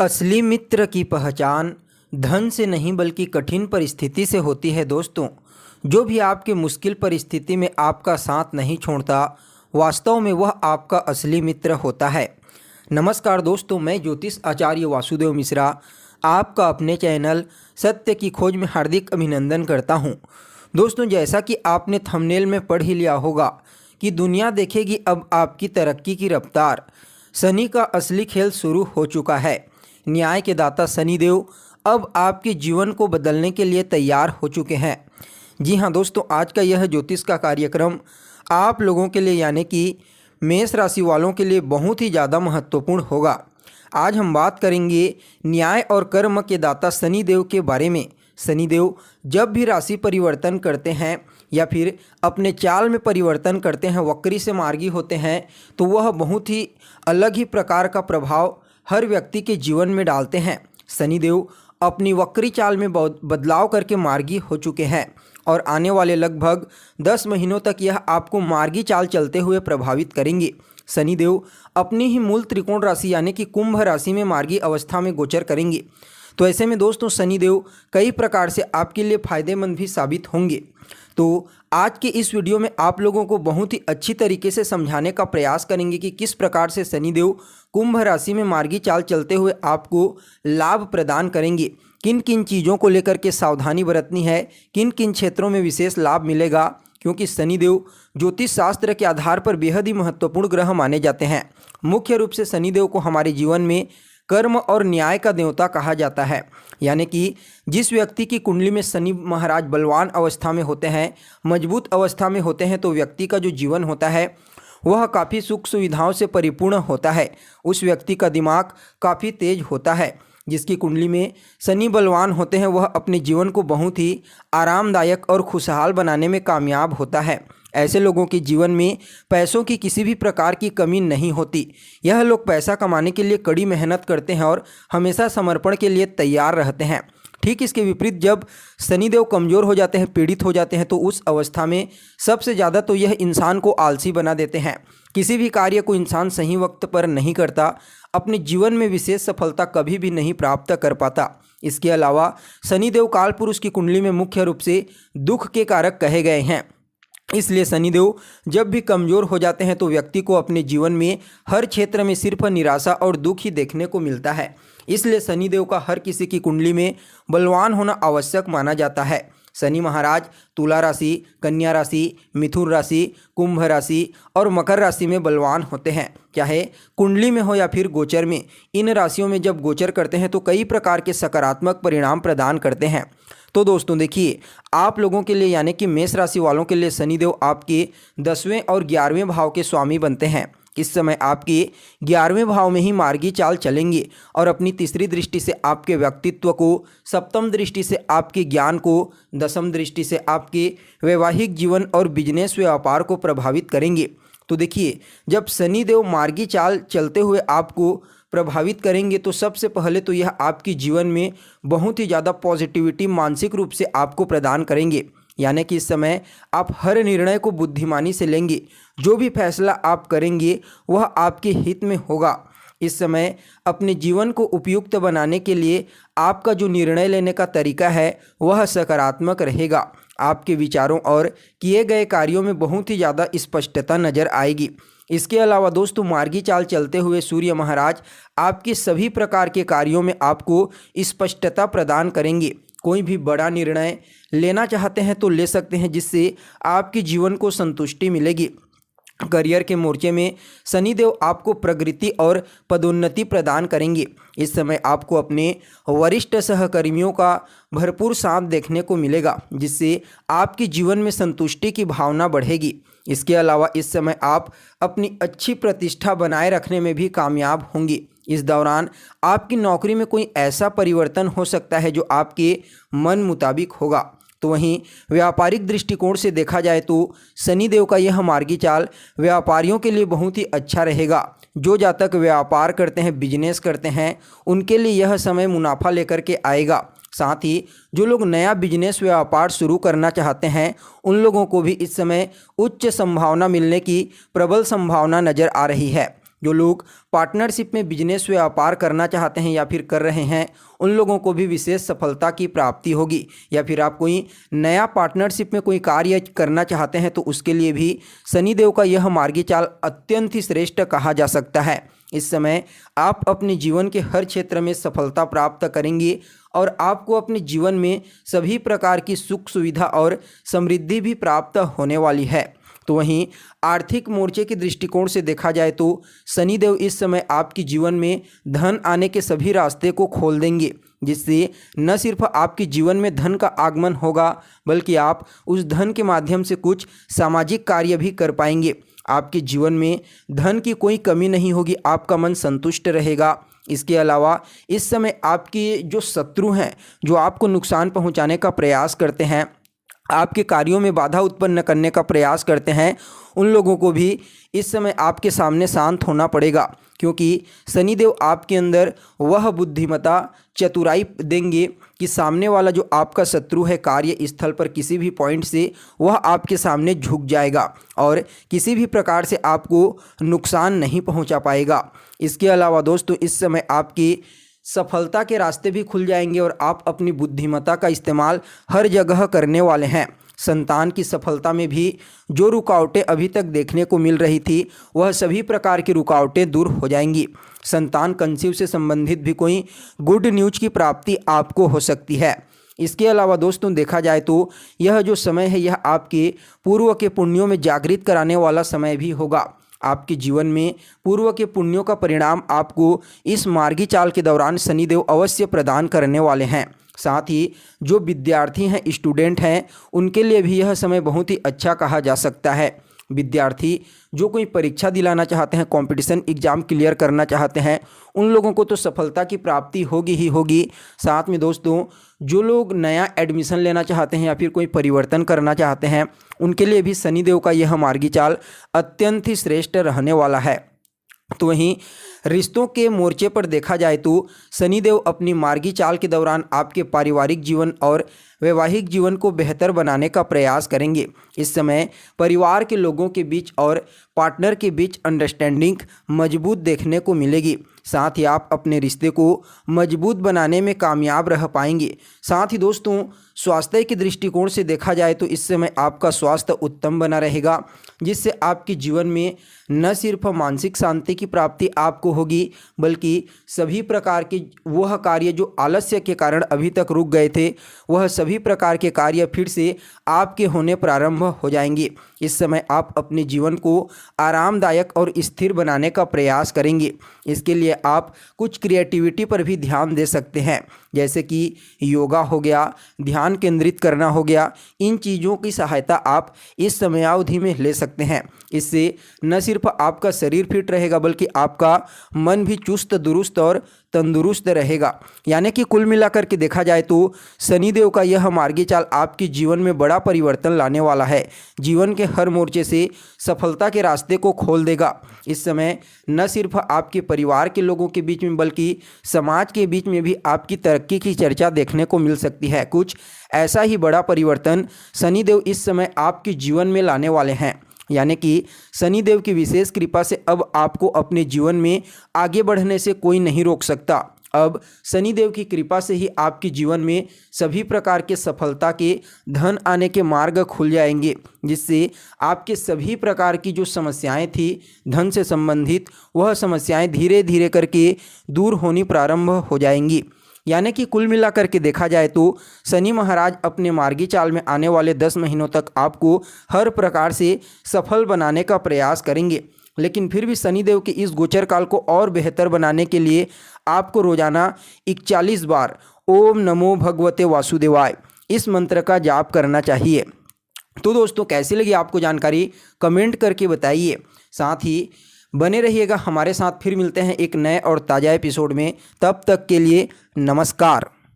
असली मित्र की पहचान धन से नहीं बल्कि कठिन परिस्थिति से होती है। दोस्तों, जो भी आपके मुश्किल परिस्थिति में आपका साथ नहीं छोड़ता, वास्तव में वह आपका असली मित्र होता है। नमस्कार दोस्तों, मैं ज्योतिष आचार्य वासुदेव मिश्रा आपका अपने चैनल सत्य की खोज में हार्दिक अभिनंदन करता हूं। दोस्तों, जैसा कि आपने थंबनेल में पढ़ ही लिया होगा कि दुनिया देखेगी अब आपकी तरक्की की रफ्तार। शनि का असली खेल शुरू हो चुका है। न्याय के दाता शनिदेव अब आपके जीवन को बदलने के लिए तैयार हो चुके हैं। जी हाँ दोस्तों, आज का यह ज्योतिष का कार्यक्रम आप लोगों के लिए यानी कि मेष राशि वालों के लिए बहुत ही ज़्यादा महत्वपूर्ण होगा। आज हम बात करेंगे न्याय और कर्म के दाता शनिदेव के बारे में। शनिदेव जब भी राशि परिवर्तन करते हैं या फिर अपने चाल में परिवर्तन करते हैं, वक्री से मार्गी होते हैं, तो वह बहुत ही अलग ही प्रकार का प्रभाव हर व्यक्ति के जीवन में डालते हैं। शनिदेव अपनी वक्री चाल में बदलाव करके मार्गी हो चुके हैं और आने वाले लगभग 10 महीनों तक यह आपको मार्गी चाल चलते हुए प्रभावित करेंगे। शनिदेव अपनी ही मूल त्रिकोण राशि यानी कि कुंभ राशि में मार्गी अवस्था में गोचर करेंगे। तो ऐसे में दोस्तों, शनिदेव कई प्रकार से आपके लिए फायदेमंद भी साबित होंगे। तो आज के इस वीडियो में आप लोगों को बहुत ही अच्छी तरीके से समझाने का प्रयास करेंगे कि किस प्रकार से शनिदेव कुंभ राशि में मार्गी चाल चलते हुए आपको लाभ प्रदान करेंगे, किन किन चीज़ों को लेकर के सावधानी बरतनी है, किन किन क्षेत्रों में विशेष लाभ मिलेगा, क्योंकि शनिदेव ज्योतिष शास्त्र के आधार पर बेहद ही महत्वपूर्ण ग्रह माने जाते हैं। मुख्य रूप से शनिदेव को हमारे जीवन में कर्म और न्याय का देवता कहा जाता है। यानी कि जिस व्यक्ति की कुंडली में शनि महाराज बलवान अवस्था में होते हैं, मजबूत अवस्था में होते हैं, तो व्यक्ति का जो जीवन होता है वह काफ़ी सुख सुविधाओं से परिपूर्ण होता है। उस व्यक्ति का दिमाग काफ़ी तेज होता है। जिसकी कुंडली में शनि बलवान होते हैं वह अपने जीवन को बहुत ही आरामदायक और खुशहाल बनाने में कामयाब होता है। ऐसे लोगों के जीवन में पैसों की किसी भी प्रकार की कमी नहीं होती। यह लोग पैसा कमाने के लिए कड़ी मेहनत करते हैं और हमेशा समर्पण के लिए तैयार रहते हैं। ठीक इसके विपरीत जब शनिदेव कमज़ोर हो जाते हैं, पीड़ित हो जाते हैं, तो उस अवस्था में सबसे ज़्यादा तो यह इंसान को आलसी बना देते हैं। किसी भी कार्य को इंसान सही वक्त पर नहीं करता, अपने जीवन में विशेष सफलता कभी भी नहीं प्राप्त कर पाता। इसके अलावा शनिदेव काल पुरुष की कुंडली में मुख्य रूप से दुख के कारक कहे गए हैं। इसलिए शनिदेव जब भी कमज़ोर हो जाते हैं तो व्यक्ति को अपने जीवन में हर क्षेत्र में सिर्फ निराशा और दुख ही देखने को मिलता है। इसलिए शनिदेव का हर किसी की कुंडली में बलवान होना आवश्यक माना जाता है। शनि महाराज तुला राशि, कन्या राशि, मिथुन राशि, कुंभ राशि और मकर राशि में बलवान होते हैं। चाहे कुंडली में हो या फिर गोचर में, इन राशियों में जब गोचर करते हैं तो कई प्रकार के सकारात्मक परिणाम प्रदान करते हैं। तो दोस्तों देखिए, आप लोगों के लिए यानी कि मेष राशि वालों के लिए शनिदेव आपके 10वें और 11वें भाव के स्वामी बनते हैं। इस समय आपके 11वें भाव में ही मार्गी चाल चलेंगे और अपनी तीसरी दृष्टि से आपके व्यक्तित्व को, सप्तम दृष्टि से आपके ज्ञान को, दसम दृष्टि से आपके वैवाहिक जीवन और बिजनेस व्यापार को प्रभावित करेंगे। तो देखिए, जब शनिदेव मार्गी चाल चलते हुए आपको प्रभावित करेंगे तो सबसे पहले तो यह आपके जीवन में बहुत ही ज़्यादा पॉजिटिविटी मानसिक रूप से आपको प्रदान करेंगे। यानी कि इस समय आप हर निर्णय को बुद्धिमानी से लेंगे। जो भी फैसला आप करेंगे वह आपके हित में होगा। इस समय अपने जीवन को उपयुक्त बनाने के लिए आपका जो निर्णय लेने का तरीका है वह सकारात्मक रहेगा। आपके विचारों और किए गए कार्यों में बहुत ही ज़्यादा स्पष्टता नज़र आएगी। इसके अलावा दोस्तों, मार्गी चाल चलते हुए सूर्य महाराज आपके सभी प्रकार के कार्यों में आपको स्पष्टता प्रदान करेंगे। कोई भी बड़ा निर्णय लेना चाहते हैं तो ले सकते हैं, जिससे आपके जीवन को संतुष्टि मिलेगी। करियर के मोर्चे में शनिदेव आपको प्रगति और पदोन्नति प्रदान करेंगे। इस समय आपको अपने वरिष्ठ सहकर्मियों का भरपूर साथ देखने को मिलेगा, जिससे आपके जीवन में संतुष्टि की भावना बढ़ेगी। इसके अलावा इस समय आप अपनी अच्छी प्रतिष्ठा बनाए रखने में भी कामयाब होंगे। इस दौरान आपकी नौकरी में कोई ऐसा परिवर्तन हो सकता है जो आपके मन मुताबिक होगा। तो वहीं व्यापारिक दृष्टिकोण से देखा जाए तो शनिदेव का यह मार्गी चाल व्यापारियों के लिए बहुत ही अच्छा रहेगा। जो जातक व्यापार करते हैं, बिजनेस करते हैं, उनके लिए यह समय मुनाफा लेकर के आएगा। साथ ही जो लोग नया बिजनेस व्यापार शुरू करना चाहते हैं उन लोगों को भी इस समय उच्च संभावना मिलने की प्रबल संभावना नज़र आ रही है। जो लोग पार्टनरशिप में बिजनेस व्यापार करना चाहते हैं या फिर कर रहे हैं, उन लोगों को भी विशेष सफलता की प्राप्ति होगी। या फिर आप कोई नया पार्टनरशिप में कोई कार्य करना चाहते हैं तो उसके लिए भी शनिदेव का यह मार्गी चाल अत्यंत ही श्रेष्ठ कहा जा सकता है। इस समय आप अपने जीवन के हर क्षेत्र में सफलता प्राप्त करेंगे और आपको अपने जीवन में सभी प्रकार की सुख सुविधा और समृद्धि भी प्राप्त होने वाली है। तो वहीं आर्थिक मोर्चे के दृष्टिकोण से देखा जाए तो शनिदेव इस समय आपके जीवन में धन आने के सभी रास्ते को खोल देंगे, जिससे न सिर्फ आपके जीवन में धन का आगमन होगा बल्कि आप उस धन के माध्यम से कुछ सामाजिक कार्य भी कर पाएंगे। आपके जीवन में धन की कोई कमी नहीं होगी, आपका मन संतुष्ट रहेगा। इसके अलावा इस समय आपके जो शत्रु हैं, जो आपको नुकसान पहुंचाने का प्रयास करते हैं, आपके कार्यों में बाधा उत्पन्न करने का प्रयास करते हैं, उन लोगों को भी इस समय आपके सामने शांत होना पड़ेगा, क्योंकि शनिदेव आपके अंदर वह बुद्धिमता चतुराई देंगे कि सामने वाला जो आपका शत्रु है कार्य स्थल पर किसी भी पॉइंट से वह आपके सामने झुक जाएगा और किसी भी प्रकार से आपको नुकसान नहीं पहुंचा पाएगा। इसके अलावा दोस्तों इस समय आपकी सफलता के रास्ते भी खुल जाएंगे और आप अपनी बुद्धिमत्ता का इस्तेमाल हर जगह करने वाले हैं। संतान की सफलता में भी जो रुकावटें अभी तक देखने को मिल रही थी वह सभी प्रकार की रुकावटें दूर हो जाएंगी। संतान कंसीव से संबंधित भी कोई गुड न्यूज की प्राप्ति आपको हो सकती है। इसके अलावा दोस्तों देखा जाए तो यह जो समय है यह आपके पूर्व के पुण्यों में जागृत कराने वाला समय भी होगा। आपके जीवन में पूर्व के पुण्यों का परिणाम आपको इस मार्गी चाल के दौरान शनिदेव अवश्य प्रदान करने वाले हैं। साथ ही जो विद्यार्थी हैं, स्टूडेंट हैं, उनके लिए भी यह समय बहुत ही अच्छा कहा जा सकता है। विद्यार्थी जो कोई परीक्षा दिलाना चाहते हैं, कंपटीशन एग्ज़ाम क्लियर करना चाहते हैं, उन लोगों को तो सफलता की प्राप्ति होगी ही होगी। साथ में दोस्तों जो लोग नया एडमिशन लेना चाहते हैं या फिर कोई परिवर्तन करना चाहते हैं, उनके लिए भी शनिदेव का यह मार्गी चाल अत्यंत ही श्रेष्ठ रहने वाला है। तो वहीं रिश्तों के मोर्चे पर देखा जाए तो शनिदेव अपनी मार्गी चाल के दौरान आपके पारिवारिक जीवन और वैवाहिक जीवन को बेहतर बनाने का प्रयास करेंगे। इस समय परिवार के लोगों के बीच और पार्टनर के बीच अंडरस्टैंडिंग मजबूत देखने को मिलेगी। साथ ही आप अपने रिश्ते को मजबूत बनाने में कामयाब रह पाएंगे। साथ ही दोस्तों स्वास्थ्य के दृष्टिकोण से देखा जाए तो इस समय आपका स्वास्थ्य उत्तम बना रहेगा, जिससे आपके जीवन में न सिर्फ मानसिक शांति की प्राप्ति आपको होगी बल्कि सभी प्रकार के वह कार्य जो आलस्य के कारण अभी तक रुक गए थे, वह सभी प्रकार के कार्य फिर से आपके होने प्रारंभ हो जाएंगे। इस समय आप अपने जीवन को आरामदायक और स्थिर बनाने का प्रयास करेंगे। इसके लिए आप कुछ क्रिएटिविटी पर भी ध्यान दे सकते हैं, जैसे कि योगा हो गया, ध्यान केंद्रित करना हो गया। इन चीज़ों की सहायता आप इस समयावधि में ले सकते हैं। इससे न सिर्फ आपका शरीर फिट रहेगा बल्कि आपका मन भी चुस्त दुरुस्त और तंदुरुस्त रहेगा। यानी कि कुल मिलाकर के देखा जाए तो शनिदेव का यह मार्गी चाल आपके जीवन में बड़ा परिवर्तन लाने वाला है। जीवन के हर मोर्चे से सफलता के रास्ते को खोल देगा। इस समय न सिर्फ आपके परिवार के लोगों के बीच में बल्कि समाज के बीच में भी आपकी तरक्की की चर्चा देखने को मिल सकती है। कुछ ऐसा ही बड़ा परिवर्तन शनिदेव इस समय आपके जीवन में लाने वाले हैं। यानी कि शनिदेव की विशेष कृपा से अब आपको अपने जीवन में आगे बढ़ने से कोई नहीं रोक सकता। अब शनिदेव की कृपा से ही आपके जीवन में सभी प्रकार के सफलता के धन आने के मार्ग खुल जाएंगे, जिससे आपके सभी प्रकार की जो समस्याएं थी धन से संबंधित, वह समस्याएं धीरे धीरे करके दूर होनी प्रारंभ हो जाएंगी। यानी कि कुल मिलाकर के देखा जाए तो शनि महाराज अपने मार्गी चाल में आने वाले 10 महीनों तक आपको हर प्रकार से सफल बनाने का प्रयास करेंगे। लेकिन फिर भी शनिदेव के इस गोचर काल को और बेहतर बनाने के लिए आपको रोजाना 41 बार ओम नमो भगवते वासुदेवाय इस मंत्र का जाप करना चाहिए। तो दोस्तों कैसी लगी आपको जानकारी कमेंट करके बताइए। साथ ही बने रहिएगा हमारे साथ, फिर मिलते हैं एक नए और ताज़ा एपिसोड में। तब तक के लिए नमस्कार।